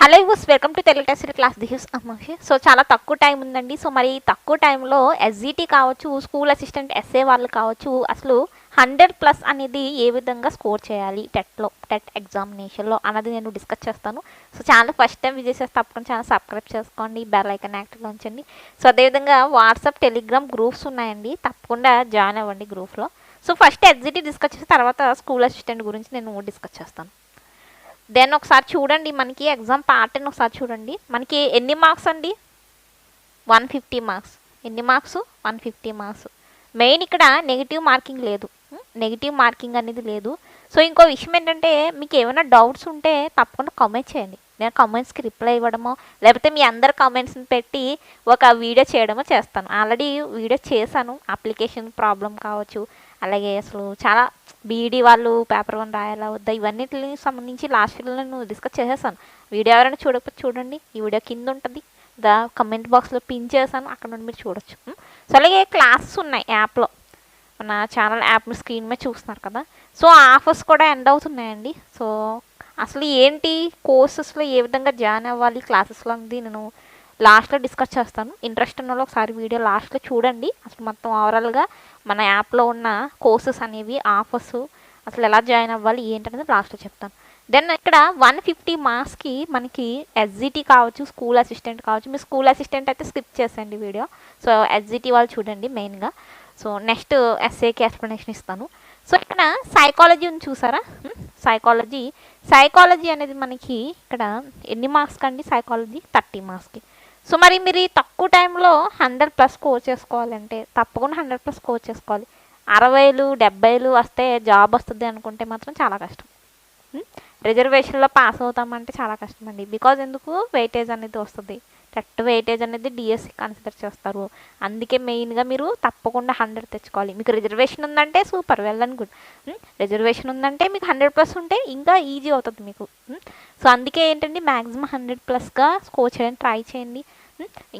Hello యూస్ welcome to Telugu test class this అమ్మోషి. So చాలా తక్కువ టైం ఉందండి. సో మరి తక్కువ టైంలో ఎస్జిటి కావచ్చు, స్కూల్ అసిస్టెంట్ ఎస్ఏ వాళ్ళు కావచ్చు, అసలు 100+ అనేది ఏ విధంగా స్కోర్ చేయాలి టెట్ ఎగ్జామినేషన్లో అన్నది నేను డిస్కస్ చేస్తాను. So channel first time visit చేస్తే తప్పకుండా ఛానల్ సబ్స్క్రైబ్ చేసుకోండి, బెల్ ఐకాన్ యాక్టివ్లో ఉంచండి. సో అదేవిధంగా వాట్సాప్, టెలిగ్రామ్ గ్రూప్స్ ఉన్నాయండి, తప్పకుండా జాయిన్ అవ్వండి గ్రూప్లో. సో ఫస్ట్ ఎస్జిటి డిస్కస్ చేసిన తర్వాత స్కూల్ అసిస్టెంట్ గురించి నేను డిస్కస్ చేస్తాను. దెన్ ఒకసారి చూడండి, మనకి ఎగ్జామ్ ప్యాటర్న్ ఒకసారి చూడండి. మనకి ఎన్ని మార్క్స్ అండి? 150 మార్క్స్. ఎన్ని మార్క్స్? 150 మార్క్స్. మెయిన్ ఇక్కడ నెగిటివ్ మార్కింగ్ లేదు, నెగిటివ్ మార్కింగ్ అనేది లేదు. సో ఇంకో విషయం ఏంటంటే, మీకు ఏమైనా డౌట్స్ ఉంటే తప్పకుండా కామెంట్ చేయండి. నేను కామెంట్స్కి రిప్లై ఇవ్వడమో, లేకపోతే మీ అందరు కామెంట్స్ని పెట్టి ఒక వీడియో చేయడమో చేస్తాను. ఆల్రెడీ వీడియో చేశాను, అప్లికేషన్ ప్రాబ్లం కావచ్చు, అలాగే అసలు చాలా బీఈడీ వాళ్ళు పేపర్ 1 రాయాలా వద్దా ఇవన్నిటికి సంబంధించి లాస్ట్ వీడియోలో నేను డిస్కస్ చేసేసాను. వీడియో ఎవరైనా చూడకపోతే చూడండి, ఈ వీడియో కింద ఉంటుంది, కమెంట్ బాక్స్లో పిన్ చేశాను, అక్కడ నుండి మీరు చూడొచ్చు. సో అలాగే క్లాసెస్ ఉన్నాయి యాప్లో, మన ఛానల్ యాప్ని స్క్రీన్ మీద చూస్తున్నారు కదా. సో ఆఫర్స్ కూడా ఎండ్ అవుతున్నాయండి. సో అసలు ఏంటి కోర్సెస్లో ఏ విధంగా జాయిన్ అవ్వాలి క్లాసెస్లో అనేది నేను లాస్ట్లో డిస్కస్ చేస్తాను. ఇంట్రెస్ట్ ఉన్న వాళ్ళు ఒకసారి వీడియో లాస్ట్లో చూడండి. అసలు మొత్తం ఓవరాల్గా మన యాప్లో ఉన్న కోర్సెస్ అనేవి, ఆఫర్స్, అసలు ఎలా జాయిన్ అవ్వాలి ఏంటనేది లాస్ట్లో చెప్తాను. దెన్ ఇక్కడ 150 మార్క్స్కి మనకి ఎస్జిటి కావచ్చు, స్కూల్ అసిస్టెంట్ కావచ్చు. మీరు స్కూల్ అసిస్టెంట్ అయితే స్కిప్ చేసేయండి వీడియో. సో ఎస్జిటి వాళ్ళు చూడండి మెయిన్గా. సో నెక్స్ట్ ఎస్ఏకి ఎక్స్ప్లెనేషన్ ఇస్తాను. సో ఇక్కడ సైకాలజీ ఉంది చూసారా, సైకాలజీ అనేది మనకి ఇక్కడ ఎన్ని మార్క్స్కి అండి? సైకాలజీ 30 మార్క్స్కి. సో మరి మీరు తక్కువ టైంలో 100+ స్కోర్ చేసుకోవాలంటే తప్పకుండా 100+ స్కోర్ చేసుకోవాలి. 60లు 70లు వస్తే జాబ్ వస్తుంది అనుకుంటే మాత్రం చాలా కష్టం. రిజర్వేషన్లో పాస్ అవుతామంటే చాలా కష్టం అండి. బికాజ్ ఎందుకు? వెయిటేజ్ అనేది వస్తుంది. టెట్ వెయిటేజ్ అనేది డిఎస్సి కన్సిడర్ చేస్తారు. అందుకే మెయిన్గా మీరు తప్పకుండా 100 తెచ్చుకోవాలి. మీకు రిజర్వేషన్ ఉందంటే super, well and good. Reservation ఉందంటే మీకు 100+ ఉంటే ఇంకా ఈజీ అవుతుంది మీకు. సో అందుకే ఏంటంటే మ్యాక్సిమం 100+గా స్కోర్ చేయడానికి ట్రై చేయండి.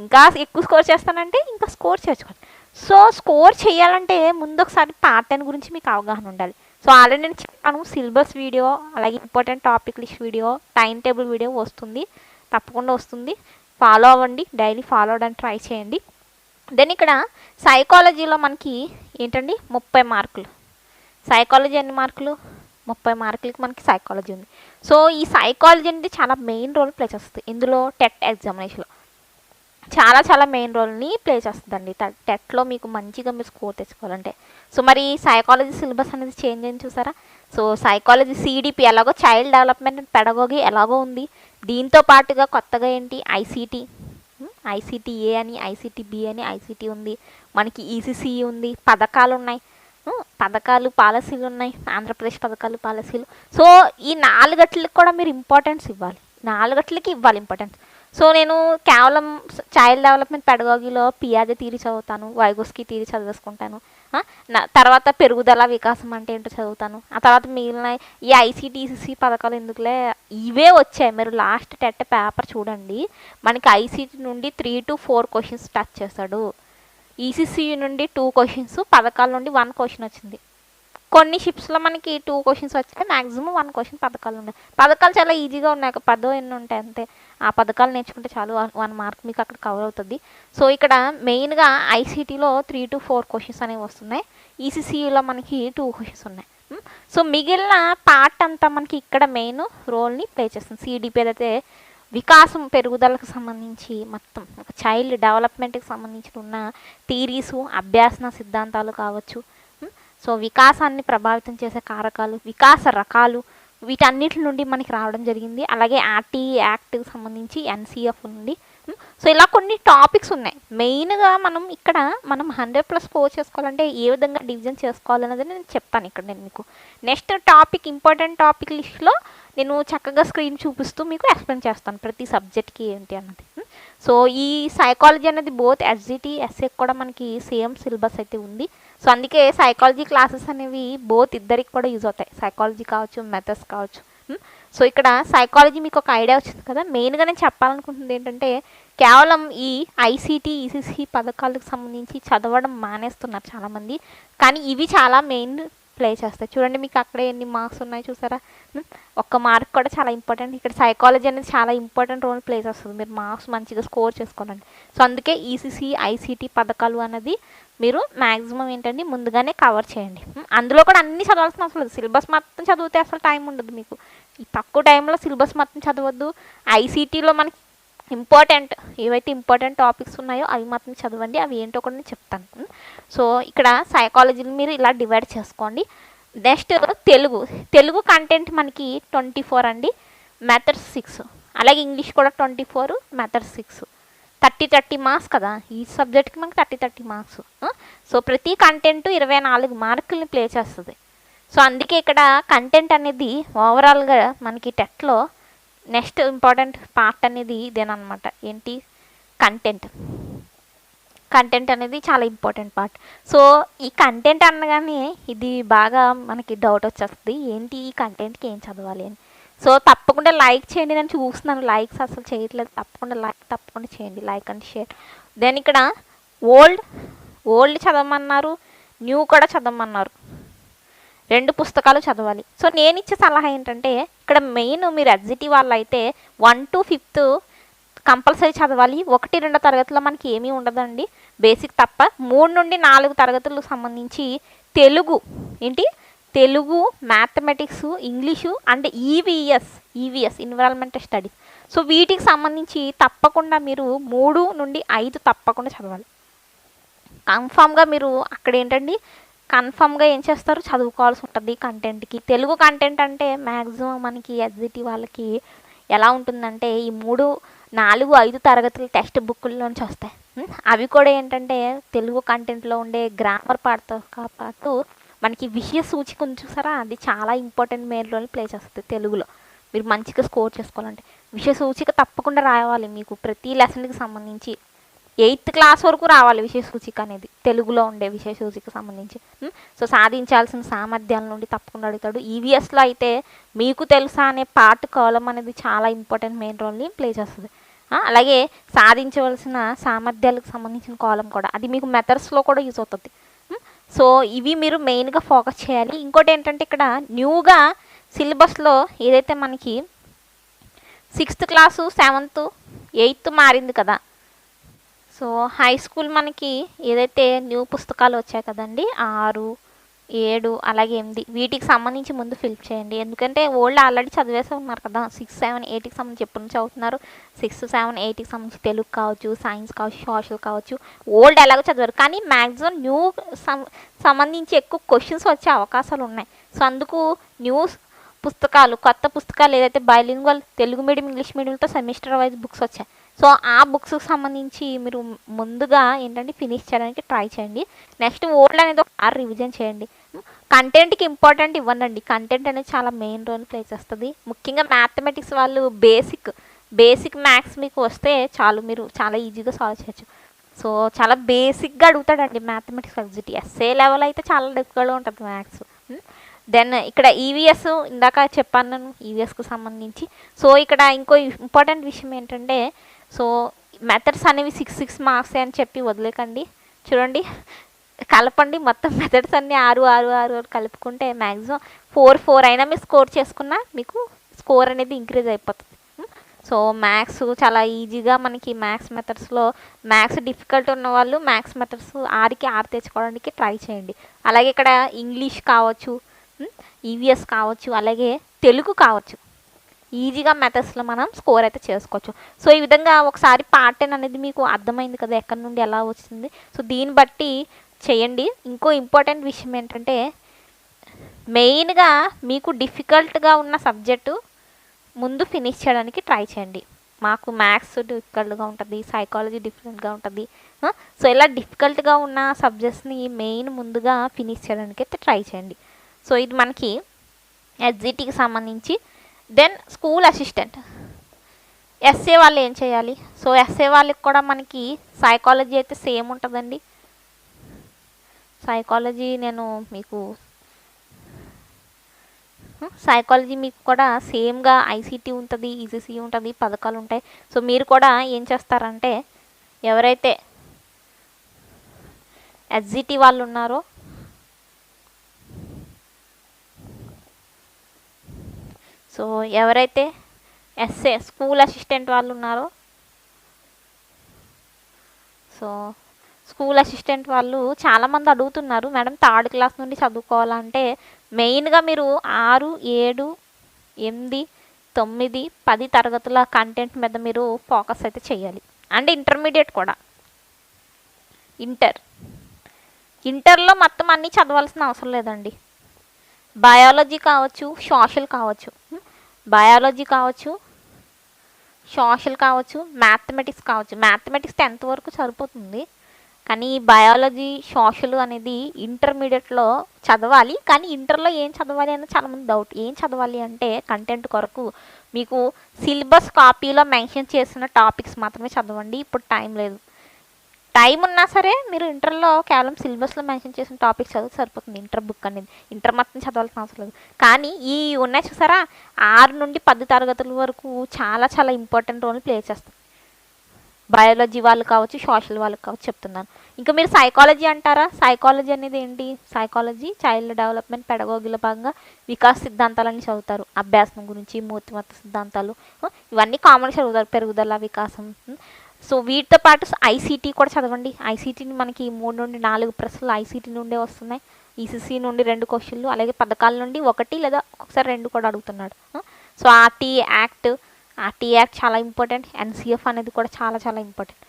ఇంకా ఎక్కువ స్కోర్ చేస్తానంటే ఇంకా స్కోర్ చేసుకోండి. సో స్కోర్ చేయాలంటే ముందు ఒకసారి ప్యాటర్న్ గురించి మీకు అవగాహన ఉండాలి. సో ఆల్రెడీ నేను చెప్పాను, సిలబస్ వీడియో, అలాగే important topic list video, time table video వస్తుంది, తప్పకుండా వస్తుంది. ఫాలో అవ్వండి, డైలీ ఫాలో అవ్వడానికి ట్రై చేయండి. దెన్ ఇక్కడ సైకాలజీలో మనకి ఏంటండి 30 మార్కులు. సైకాలజీ ఎన్ని మార్కులు? 30 మార్కులకి మనకి సైకాలజీ ఉంది. సో ఈ సైకాలజీ అనేది చాలా మెయిన్ రోల్ ప్లే చేస్తుంది ఇందులో. టెట్ ఎగ్జామినేషన్లో చాలా మెయిన్ రోల్ని ప్లే చేస్తుందండి టెట్లో మీకు మంచిగా మీరు స్కోర్ తెచ్చుకోవాలంటే. సో మరి సైకాలజీ సిలబస్ అనేది చేంజ్ అయింది చూసారా. సో సైకాలజీ సిడిపి ఎలాగో, చైల్డ్ డెవలప్మెంట్ అండ్ పెడగోగి ఎలాగో ఉంది, దీంతో పాటుగా కొత్తగా ఏంటి ఐసిటిఏ అని, ఐసిటిబి అని, ఐసిటి ఉంది, మనకి ఈసీసీ ఉంది, పథకాలు ఉన్నాయి, పాలసీలు ఉన్నాయి, ఆంధ్రప్రదేశ్ పథకాలు, పాలసీలు. సో ఈ 4 గట్లకి కూడా మీరు ఇంపార్టెన్స్ ఇవ్వాలి, 4 గట్లకి ఇవ్వాలి ఇంపార్టెన్స్. సో నేను కేవలం చైల్డ్ డెవలప్మెంట్ పెడగాగిలో పియాజే థియరీ చదువుతాను, వైగోస్కి థియరీ చదివేసుకుంటాను, తర్వాత పెరుగుదల వికాసం అంటే ఏంటో చదువుతాను. ఆ తర్వాత మిగిలిన ఈ ఐసీటీసీ పథకాలు ఎందుకులే, ఇవే వచ్చాయి. మీరు లాస్ట్ టెట్ పేపర్ చూడండి, మనకి ఐసీటీ నుండి 3 to 4 క్వశ్చన్స్ టచ్ చేస్తాడు, ఈసీసీ నుండి 2 క్వశ్చన్స్, పథకాల నుండి 1 క్వశ్చన్ వచ్చింది. కొన్ని షిప్స్లో మనకి 2 క్వశ్చన్స్ వచ్చాయి, మ్యాక్సిమం 1 క్వశ్చన్ పథకాలు ఉన్నాయి. పథకాలు చాలా ఈజీగా ఉన్నాయి, 10 ఎన్ని ఉంటాయి అంతే. ఆ పథకాలు నేర్చుకుంటే చాలు, 1 మార్క్ మీకు అక్కడ కవర్ అవుతుంది. సో ఇక్కడ మెయిన్గా ఐసీటీలో 3 to 4 క్వశ్చన్స్ అనేవి వస్తున్నాయి, ఈసీసీలో మనకి 2 క్వశ్చన్స్ ఉన్నాయి. సో మిగిలిన పార్ట్ అంతా మనకి ఇక్కడ మెయిన్ రోల్ని ప్లే చేస్తుంది. సిడిపి అయితే వికాసం, పెరుగుదలకు సంబంధించి మొత్తం ఒక చైల్డ్ డెవలప్మెంట్కి సంబంధించి ఉన్న థీరీసు, అభ్యాసన సిద్ధాంతాలు కావచ్చు. సో వికాసాన్ని ప్రభావితం చేసే కారకాలు, వికాస రకాలు, వీటన్నిటి నుండి మనకి రావడం జరిగింది. అలాగే ఆర్టీఈ యాక్ట్కి సంబంధించి ఎన్సీఎఫ్ నుండి. సో ఇలా కొన్ని టాపిక్స్ ఉన్నాయి. మెయిన్గా మనం 100+ స్కోర్ చేసుకోవాలంటే ఏ విధంగా డివిజన్ చేసుకోవాలన్నది నేను చెప్తాను ఇక్కడ నేను మీకు. నెక్స్ట్ టాపిక్, ఇంపార్టెంట్ టాపిక్ లిస్ట్లో నేను చక్కగా స్క్రీన్ చూపిస్తూ మీకు ఎక్స్ప్లెయిన్ చేస్తాను ప్రతి సబ్జెక్ట్కి ఏంటి అన్నది. సో ఈ సైకాలజీ అనేది బోత్ ఎస్జిటి, ఎస్ఏ కూడా మనకి సేమ్ సిలబస్ అయితే ఉంది. సో అందుకే సైకాలజీ క్లాసెస్ అనేవి బోత్ ఇద్దరికి కూడా యూజ్ అవుతాయి, సైకాలజీ కావచ్చు, మెథడ్స్ కావచ్చు. సో ఇక్కడ సైకాలజీ మీకు ఒక ఐడియా వచ్చింది కదా. మెయిన్గా నేను చెప్పాలనుకుంటుంది ఏంటంటే, కేవలం ఈ ఐసీటీ, ఈసీసీ పథకాలకు సంబంధించి చదవడం మానేస్తున్నారు చాలామంది, కానీ ఇవి చాలా మెయిన్ ప్లే చేస్తాయి. చూడండి మీకు అక్కడే ఎన్ని మార్క్స్ ఉన్నాయి చూసారా. ఒక్క మార్క్ కూడా చాలా ఇంపార్టెంట్. ఇక్కడ సైకాలజీ అనేది చాలా ఇంపార్టెంట్ రోల్ ప్లే చేస్తుంది మీరు మార్క్స్ మంచిగా స్కోర్ చేసుకోవాలండి. సో అందుకే ఈసీసీ ఐసీటీ పథకాలు అనేది మీరు మ్యాక్సిమం ఏంటండి ముందుగానే కవర్ చేయండి. అందులో కూడా అన్నీ చదవాల్సిన అవసరం లేదు. సిలబస్ మొత్తం చదివితే అసలు టైం ఉండదు మీకు. ఈ తక్కువ టైంలో సిలబస్ మొత్తం చదవద్దు. ఐసీటీలో మనకి ఇంపార్టెంట్ ఏవైతే ఇంపార్టెంట్ టాపిక్స్ ఉన్నాయో అవి మాత్రం చదవండి. అవి ఏంటో కూడా నేను చెప్తాను. సో ఇక్కడ సైకాలజీని మీరు ఇలా డివైడ్ చేసుకోండి. నెక్స్ట్ తెలుగు కంటెంట్ మనకి 24 అండి, మెథడ్స్ 6. అలాగే ఇంగ్లీష్ కూడా 24, మెథడ్స్ 6. 30 మార్క్స్ కదా ఈ సబ్జెక్ట్కి మనకి 30 మార్క్స్. సో ప్రతి కంటెంట్ 24 మార్కుల్ని ప్లే చేస్తుంది. సో అందుకే ఇక్కడ కంటెంట్ అనేది ఓవరాల్గా మనకి టెట్లో నెక్స్ట్ ఇంపార్టెంట్ పార్ట్ అనేది ఇదేనమాట. ఏంటి కంటెంట్ అనేది చాలా ఇంపార్టెంట్ పార్ట్. సో ఈ కంటెంట్ అనగానే ఇది బాగా మనకి డౌట్ వచ్చేస్తుంది, ఏంటి ఈ కంటెంట్కి ఏం చదవాలి అని. సో తప్పకుండా లైక్ చేయండి. నేను చూస్తున్నాను లైక్స్ అసలు చేయట్లేదు. తప్పకుండా చేయండి లైక్ అండ్ షేర్. దెన్ ఇక్కడ ఓల్డ్ చదవమన్నారు, న్యూ కూడా చదవమన్నారు. 2 పుస్తకాలు చదవాలి. సో నేను ఇచ్చే సలహా ఏంటంటే ఇక్కడ మెయిన్ మీరు ఎస్జిటి వాళ్ళు అయితే 1 to 5th కంపల్సరీ చదవాలి. 1, 2 తరగతిలో మనకి ఏమీ ఉండదండి బేసిక్ తప్ప. 3 నుండి 4 తరగతులకు సంబంధించి Telugu, mathematics, English and EVS environmental studies. So వీటికి సంబంధించి తప్పకుండా మీరు 3 నుండి 5 తప్పకుండా చదవాలి. కన్ఫామ్గా మీరు అక్కడ ఏంటండి కన్ఫామ్గా ఏం చేస్తారు చదువుకోవాల్సి ఉంటుంది కంటెంట్కి. తెలుగు కంటెంట్ అంటే మ్యాక్సిమం మనకి ఎస్జిటి వాళ్ళకి ఎలా ఉంటుందంటే ఈ 3, 4, 5 తరగతుల టెక్స్ట్ బుక్లోంచి వస్తాయి. అవి కూడా ఏంటంటే తెలుగు కంటెంట్లో ఉండే గ్రామర్ పార్ట్తో పాటు మనకి విషయ సూచిక ఉంది చూసారా, అది చాలా ఇంపార్టెంట్ మెయిన్ రోల్ ప్లే చేస్తుంది తెలుగులో. మీరు మంచిగా స్కోర్ చేసుకోవాలంటే విషయ సూచిక తప్పకుండా రావాలి మీకు ప్రతి లెసన్కి సంబంధించి. 8th క్లాస్ వరకు రావాలి విషయ సూచిక అనేది తెలుగులో ఉండే విషయ సూచిక సంబంధించి. సో సాధించాల్సిన సామర్థ్యాల నుండి తప్పకుండా అడుగుతాడు. ఈవీఎస్లో అయితే మీకు తెలుసా అనే పార్ట్ కాలం అనేది చాలా ఇంపార్టెంట్ మెయిన్ రోల్ని ప్లే చేస్తుంది. అలాగే సాధించవలసిన సామర్థ్యాలకు సంబంధించిన కాలం కూడా అది మీకు మెథడ్స్లో కూడా యూజ్ అవుతుంది. సో ఇవి మీరు మెయిన్గా ఫోకస్ చేయాలి. ఇంకోటి ఏంటంటే ఇక్కడ న్యూగా సిలబస్లో ఏదైతే మనకి 6th క్లాసు 7th 8th మారింది కదా. సో హై స్కూల్ మనకి ఏదైతే న్యూ పుస్తకాలు వచ్చాయి కదండి 6, 7 అలాగే 8 వీటికి సంబంధించి ముందు ఫిల్ చేయండి. ఎందుకంటే ఓల్డ్ ఆల్రెడీ చదివేసే ఉన్నారు కదా. 6, 7, 8కి సంబంధించి ఎప్పటి నుంచి చదువుతున్నారు. 6, 7, 8కి సంబంధించి తెలుగు కావచ్చు, సైన్స్ కావచ్చు, సోషల్ కావచ్చు. ఓల్డ్ ఎలాగో చదివారు కానీ మ్యాక్సిమం న్యూ సంబంధించి ఎక్కువ క్వశ్చన్స్ వచ్చే అవకాశాలు ఉన్నాయి. సో అందుకు కొత్త పుస్తకాలు ఏదైతే బైలింగ్వల్ తెలుగు మీడియం ఇంగ్లీష్ మీడియంతో సెమిస్టర్ వైజ్ బుక్స్ వచ్చాయి. సో ఆ బుక్స్కి సంబంధించి మీరు ముందుగా ఏంటంటే ఫినిష్ చేయడానికి ట్రై చేయండి. నెక్స్ట్ ఓల్డ్ అనేది ఒకసారి రివిజన్ చేయండి. కంటెంట్కి ఇంపార్టెంట్ ఇవ్వండి. కంటెంట్ అనేది చాలా మెయిన్ రోల్ ప్లే చేస్తుంది. ముఖ్యంగా మ్యాథమెటిక్స్ వాళ్ళు బేసిక్ మ్యాథ్స్ మీకు వస్తే చాలు, మీరు చాలా ఈజీగా సాల్వ్ చేయొచ్చు. సో చాలా బేసిక్గా అడుగుతాడండి మ్యాథమెటిక్స్ ఎస్జిటి. ఎస్ఏ లెవెల్ అయితే చాలా డిఫికల్ట్గా ఉంటుంది మ్యాథ్స్. దెన్ ఇక్కడ ఈవీఎస్ ఇందాక చెప్పాను నేను ఈవీఎస్కి సంబంధించి. సో ఇక్కడ ఇంకో ఇంపార్టెంట్ విషయం ఏంటంటే సో మెథడ్స్ అనేవి 6 మార్క్స్ అని చెప్పి వదిలేకండి. చూడండి కలపండి మొత్తం మెథడ్స్ అన్నీ 6 కలుపుకుంటే మ్యాక్సిమం 4 అయినా మీరు స్కోర్ చేసుకున్నా మీకు స్కోర్ అనేది ఇంక్రీజ్ అయిపోతుంది. సో మ్యాథ్స్ చాలా ఈజీగా మనకి మ్యాథ్స్ మెథడ్స్లో మ్యాథ్స్ డిఫికల్ట్ ఉన్న వాళ్ళు మ్యాథ్స్ మెథడ్స్ 6కి 6 తెచ్చుకోవడానికి ట్రై చేయండి. అలాగే ఇక్కడ ఇంగ్లీష్ కావచ్చు, ఈవీఎస్ కావచ్చు, అలాగే తెలుగు కావచ్చు, ఈజీగా మెథడ్స్లో మనం స్కోర్ అయితే చేసుకోవచ్చు. సో ఈ విధంగా ఒకసారి ప్యాటర్న్ అనేది మీకు అర్థమైంది కదా ఎక్కడి నుండి ఎలా వచ్చింది. సో దీన్ని బట్టి చేయండి. ఇంకో ఇంపార్టెంట్ విషయం ఏంటంటే మెయిన్గా మీకు డిఫికల్ట్గా ఉన్న సబ్జెక్టు ముందు ఫినిష్ చేయడానికి ట్రై చేయండి. మాకు మ్యాథ్స్ డిఫికల్ట్గా ఉంటుంది, సైకాలజీ డిఫరెంట్గా ఉంటుంది. సో ఇలా డిఫికల్ట్గా ఉన్న సబ్జెక్ట్స్ని మెయిన్ ముందుగా ఫినిష్ చేయడానికి అయితే ట్రై చేయండి. సో ఇది మనకి ఎస్జిటికి సంబంధించి. దెన్ స్కూల్ అసిస్టెంట్ ఎస్ఏ వాళ్ళు ఏం చేయాలి? సో ఎస్ఏ వాళ్ళకి కూడా మనకి సైకాలజీ అయితే సేమ్ ఉంటుందండి. సైకాలజీ మీకు కూడా సేమ్గా ఐసీటీ ఉంటుంది, ఈసీసీ ఉంటుంది, పథకాలు ఉంటాయి. సో మీరు కూడా ఏం చేస్తారంటే ఎవరైతే ఎస్జిటి వాళ్ళు ఉన్నారో సో ఎవరైతే ఎస్ఏ స్కూల్ అసిస్టెంట్ వాళ్ళు ఉన్నారో, సో స్కూల్ అసిస్టెంట్ వాళ్ళు చాలామంది అడుగుతున్నారు మేడం థర్డ్ క్లాస్ నుండి చదువుకోవాలంటే మెయిన్గా మీరు 6, 7, 8, 9, 10 తరగతుల కంటెంట్ మీద మీరు ఫోకస్ అయితే చేయాలి. అండ్ ఇంటర్మీడియట్ కూడా. ఇంటర్లో మొత్తం అన్నీ చదవాల్సిన అవసరం లేదండి. బయాలజీ కావచ్చు, సోషల్ కావచ్చు, బయాలజీ కావచ్చు, సోషల్ కావచ్చు, మ్యాథమెటిక్స్ కావచ్చు. మ్యాథమెటిక్స్ 10th వరకు సరిపోతుంది, కానీ బయాలజీ, సోషల్ అనేది ఇంటర్మీడియట్లో చదవాలి. కానీ ఇంటర్లో ఏం చదవాలి అనేది చాలామంది డౌట్. ఏం చదవాలి అంటే కంటెంట్ కొరకు మీకు సిలబస్ కాపీలో మెన్షన్ చేసిన టాపిక్స్ మాత్రమే చదవండి. ఇప్పుడు టైం లేదు. టైం ఉన్నా సరే మీరు ఇంటర్లో కేవలం సిలబస్లో మెన్షన్ చేసిన టాపిక్స్ చదివితే సరిపోతుంది. ఇంటర్ బుక్ అనేది ఇంటర్ మొత్తం చదవాల్సిన అవసరం లేదు. కానీ ఈ ఉన్నాయి చూసారా 6 నుండి 10 తరగతుల వరకు చాలా చాలా ఇంపార్టెంట్ రోల్ ప్లే చేస్తాయి. బయాలజీ వాళ్ళు కావచ్చు, సోషల్ వాళ్ళకి కావచ్చు చెప్తున్నాను. ఇంకా మీరు సైకాలజీ అంటారా? సైకాలజీ అనేది ఏంటి? సైకాలజీ చైల్డ్ డెవలప్మెంట్ పెడగోగిల భాగంగా వికాస్ సిద్ధాంతాలన్నీ చదువుతారు. అభ్యాసం గురించి, మూర్తిమత్త సిద్ధాంతాలు ఇవన్నీ కామన్ చదువుతారు. పెరుగుదల, వికాసం. సో వీటితో పాటు ఐసీటీ కూడా చదవండి. ఐసీటీని మనకి 3 నుండి 4 ప్రశ్నలు ఐసీటీ నుండే వస్తున్నాయి. ఈసీసీ నుండి 2 క్వశ్చన్లు, అలాగే పథకాల నుండి 1 లేదా ఒకసారి 2 కూడా అడుగుతున్నాడు. సో ఆర్టీ యాక్ట్ చాలా ఇంపార్టెంట్. ఎన్సీఎఫ్ అనేది కూడా చాలా చాలా ఇంపార్టెంట్.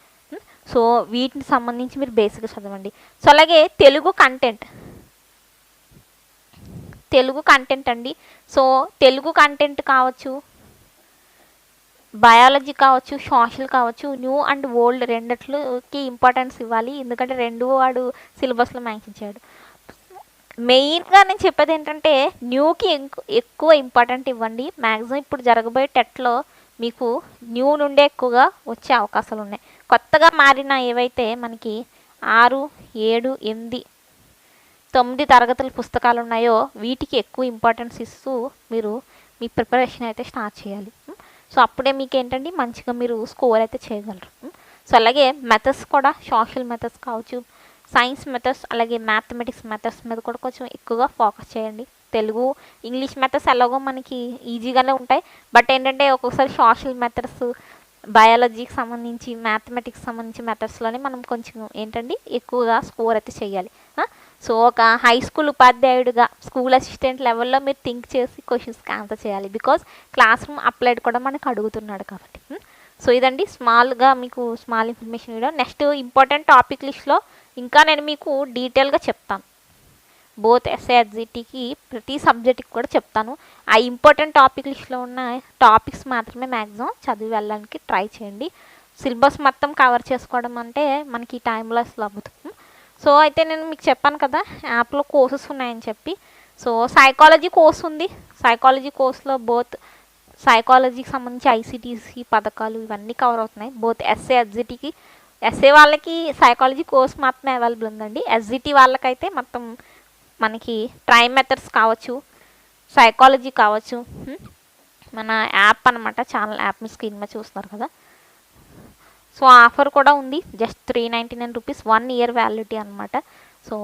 సో వీటిని సంబంధించి మీరు బేసిక్గా చదవండి. సో అలాగే తెలుగు కంటెంట్ అండి. సో తెలుగు కంటెంట్ కావచ్చు, బయాలజీ కావచ్చు, సోషల్ కావచ్చు, న్యూ అండ్ ఓల్డ్ రెండిట్లకి ఇంపార్టెన్స్ ఇవ్వాలి. ఎందుకంటే 2 వాడు సిలబస్లో మెన్షన్ చేయడు. మెయిన్గా నేను చెప్పేది ఏంటంటే న్యూకి ఎక్కువ ఇంపార్టెంట్ ఇవ్వండి. మ్యాక్సిమం ఇప్పుడు జరగబోయే టెట్లో మీకు న్యూ నుండే ఎక్కువగా వచ్చే అవకాశాలు ఉన్నాయి. కొత్తగా మారిన ఏవైతే మనకి 6, 7, 8, 9 తరగతుల పుస్తకాలు ఉన్నాయో వీటికి ఎక్కువ ఇంపార్టెన్స్ ఇస్తూ మీరు మీ ప్రిపరేషన్ అయితే స్టార్ట్ చేయాలి. సో అప్పుడే మీకు ఏంటంటే మంచిగా మీరు స్కోర్ అయితే చేయగలరు. సో అలాగే మెథడ్స్ కూడా, సోషల్ మెథడ్స్ కావచ్చు, సైన్స్ మెథడ్స్, అలాగే మ్యాథమెటిక్స్ మెథడ్స్ మీద కూడా కొంచెం ఎక్కువగా ఫోకస్ చేయండి. తెలుగు, ఇంగ్లీష్ మెథడ్స్ ఎలాగో మనకి ఈజీగానే ఉంటాయి. బట్ ఏంటంటే ఒక్కొక్కసారి సోషల్ మెథడ్స్, బయాలజీకి సంబంధించి, మ్యాథమెటిక్స్ సంబంధించి మెథడ్స్లోనే మనం కొంచెం ఏంటంటే ఎక్కువగా స్కోర్ అయితే చేయాలి. సో ఒక హై స్కూల్ ఉపాధ్యాయుడిగా స్కూల్ అసిస్టెంట్ లెవెల్లో మీరు థింక్ చేసి క్వశ్చన్స్కి ఆన్సర్ చేయాలి. బికాజ్ క్లాస్ రూమ్ అప్లైడ్ కూడా మనకు అడుగుతున్నాడు కాబట్టి. సో ఇదండి స్మాల్గా మీకు small information video. Next important topic లిస్ట్లో ఇంకా నేను మీకు డీటెయిల్గా చెప్తాను. బోత్ ఎస్ఏ, ఎస్జిటికి ప్రతి సబ్జెక్ట్కి కూడా చెప్తాను. ఆ ఇంపార్టెంట్ టాపిక్ లిస్ట్లో ఉన్న టాపిక్స్ మాత్రమే మ్యాక్సిమం చదివి వెళ్ళడానికి ట్రై చేయండి. సిలబస్ మొత్తం కవర్ చేసుకోవడం అంటే మనకి ఈ టైంలో అసలు అవ్వదు. సో అయితే నేను మీకు చెప్పాను కదా యాప్లో కోర్సెస్ ఉన్నాయని చెప్పి. సో సైకాలజీ కోర్స్ ఉంది. సైకాలజీ కోర్స్లో బోత్ సైకాలజీకి సంబంధించి ఐసీటీసీ పథకాలు ఇవన్నీ కవర్ అవుతున్నాయి. బోత్ ఎస్ఏ, ఎస్జిటికి. ఎస్ఏ వాళ్ళకి సైకాలజీ కోర్స్ మాత్రమే అవైలబుల్ ఉందండి. ఎస్జిటి వాళ్ళకైతే మొత్తం మనకి ట్రై మెథడ్స్ కావచ్చు, సైకాలజీ కావచ్చు, మన యాప్ అనమాట, ఛానల్ యాప్ మీ స్క్రీన్ మీద చూస్తున్నారు కదా. సో ఆఫర్ కూడా ఉంది. జస్ట్ 399 రూపీస్, 1 ఇయర్ వ్యాలిడిటీ అనమాట. సో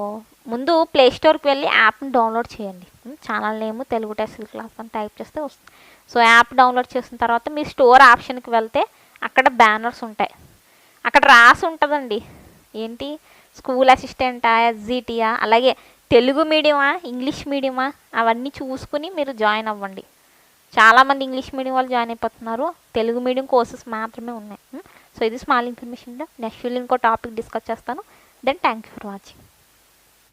ముందు ప్లే స్టోర్కి వెళ్ళి యాప్ని డౌన్లోడ్ చేయండి. Channel name Telugu test class అని టైప్ చేస్తే వస్తుంది. సో యాప్ డౌన్లోడ్ చేసిన తర్వాత మీ స్టోర్ ఆప్షన్కి వెళ్తే అక్కడ బ్యానర్స్ ఉంటాయి. అక్కడ రాసి ఉంటుందండి ఏంటి, స్కూల్ అసిస్టెంటా, ఎస్జిటియా, అలాగే తెలుగు మీడియమా, ఇంగ్లీష్ మీడియమా, అవన్నీ చూసుకుని మీరు జాయిన్ అవ్వండి. చాలామంది ఇంగ్లీష్ మీడియం వాళ్ళు జాయిన్ అయిపోతున్నారు. తెలుగు మీడియం కోర్సెస్ మాత్రమే ఉన్నాయి. సో ఇది స్మాల్ ఇన్ఫర్మేషన్. నెక్స్ట్ ఇంకో టాపిక్ డిస్కస్ చేస్తాను. Then thank you for watching.